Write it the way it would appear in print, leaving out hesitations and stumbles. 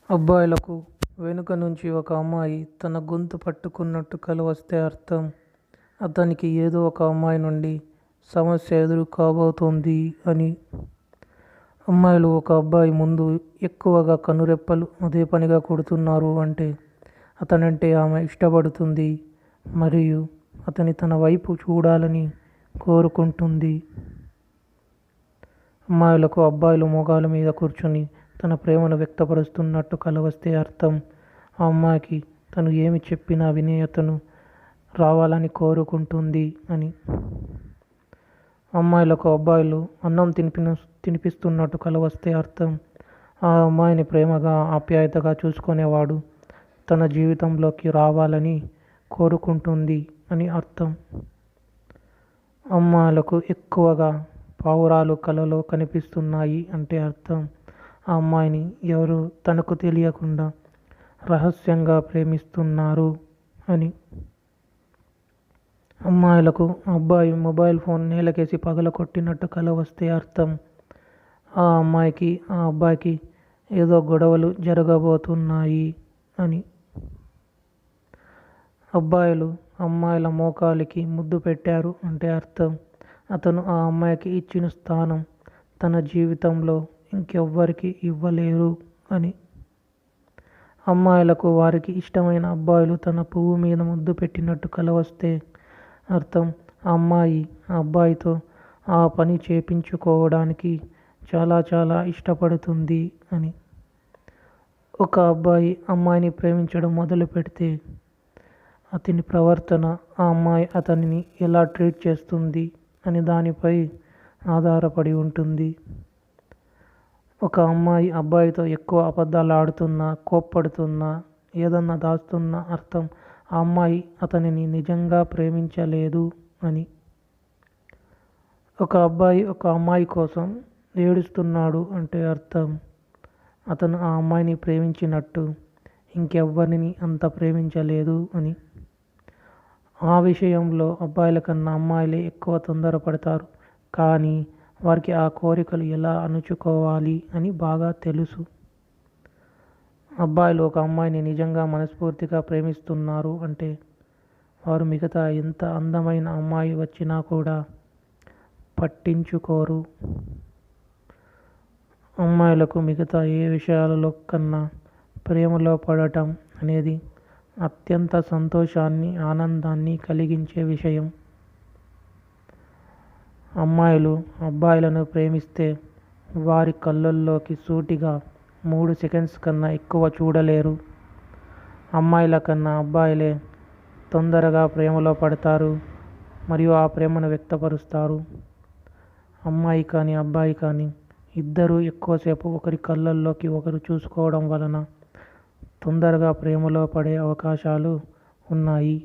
అబ్బాయిలకు వెనుక నుంచి ఒక అమ్మాయి తన గొంతు పట్టుకున్నట్టు కల వస్తే అర్థం అతనికి ఏదో ఒక అమ్మాయి నుండి సమస్య ఎదురు కాబోతోంది అని. అమ్మాయిలు ఒక అబ్బాయి ముందు ఎక్కువగా కనురెప్పలు అదే పనిగా కొడుతున్నారు అంటే అతనంటే ఆమె ఇష్టపడుతుంది మరియు అతని తన వైపు చూడాలని కోరుకుంటుంది. అమ్మాయిలకు అబ్బాయిలు మోకాళ్ళ మీద కూర్చొని తన ప్రేమను వ్యక్తపరుస్తున్నట్టు కల వస్తే అర్థం ఆ అమ్మాయికి తను ఏమి చెప్పినా వినే అతను రావాలని కోరుకుంటుంది అని. అమ్మాయిలకు అబ్బాయిలు అన్నం తినిపిస్తున్నట్టు కల వస్తే అర్థం ఆ అమ్మాయిని ప్రేమగా ఆప్యాయతగా చూసుకునేవాడు తన జీవితంలోకి రావాలని కోరుకుంటుంది అని అర్థం. అమ్మాయిలకు ఎక్కువగా పావురాలు కలలో కనిపిస్తున్నాయి అంటే అర్థం ఆ అమ్మాయిని ఎవరు తనకు తెలియకుండా రహస్యంగా ప్రేమిస్తున్నారు అని. అమ్మాయిలకు అబ్బాయి మొబైల్ ఫోన్ నేలకేసి పగలగొట్టినట్టు కల వస్తే అర్థం ఆ అమ్మాయికి ఆ అబ్బాయికి ఏదో గొడవలు జరగబోతున్నాయి అని. అబ్బాయిలు అమ్మాయిల మోకాలికి ముద్దు పెట్టారు అంటే అర్థం అతను ఆ అమ్మాయికి ఇచ్చిన స్థానం తన జీవితంలో ఇంకెవ్వరికి ఇవ్వలేరు అని. అమ్మాయిలకు వారికి ఇష్టమైన అబ్బాయిలు తన పువ్వు మీద ముద్దు పెట్టినట్టు కల వస్తే అర్థం ఆ అమ్మాయి ఆ అబ్బాయితో ఆ పని చేపించుకోవడానికి చాలా చాలా ఇష్టపడుతుంది అని. ఒక అబ్బాయి అమ్మాయిని ప్రేమించడం మొదలు పెడితే అతని ప్రవర్తన ఆ అమ్మాయి అతనిని ఎలా ట్రీట్ చేస్తుంది అని దానిపై ఆధారపడి ఉంటుంది. ఒక అమ్మాయి అబ్బాయితో ఎక్కువ అబద్ధాలు ఆడుతున్నా కోప్పడుతున్నా ఏదన్నా దాస్తున్నా అర్థం ఆ అమ్మాయి అతనిని నిజంగా ప్రేమించలేదు అని. ఒక అబ్బాయి ఒక అమ్మాయి కోసం ఏడుస్తున్నాడు అంటే అర్థం అతను ఆ అమ్మాయిని ప్రేమించినట్టు ఇంకెవ్వరిని అంత ప్రేమించలేదు అని. ఆ విషయంలో అబ్బాయిల కన్నా అమ్మాయిలే ఎక్కువ తొందరపడతారు కానీ వారికి ఆ కోరికలు ఎలా అణుచుకోవాలి అని బాగా తెలుసు. అబ్బాయిలు ఒక అమ్మాయిని నిజంగా మనస్ఫూర్తిగా ప్రేమిస్తున్నారు అంటే వారు మిగతా ఎంత అందమైన అమ్మాయి వచ్చినా కూడా పట్టించుకోరు. అమ్మాయిలకు మిగతా ఏ విషయాలలో కన్నా ప్రేమలో పడటం అనేది అత్యంత సంతోషాన్ని ఆనందాన్ని కలిగించే విషయం. అమ్మాయిలు అబ్బాయిలను ప్రేమిస్తే వారి కళ్ళల్లోకి సూటిగా 3 సెకండ్స్ కన్నా ఎక్కువ చూడలేరు. అమ్మాయిల కన్నా అబ్బాయిలే తొందరగా ప్రేమలో పడతారు మరియు ఆ ప్రేమను వ్యక్తపరుస్తారు. అమ్మాయి కానీ అబ్బాయి కానీ ఇద్దరూ ఎక్కువసేపు ఒకరి కళ్ళల్లోకి ఒకరు చూసుకోవడం వలన తొందరగా ప్రేమలో పడే అవకాశాలు ఉన్నాయి.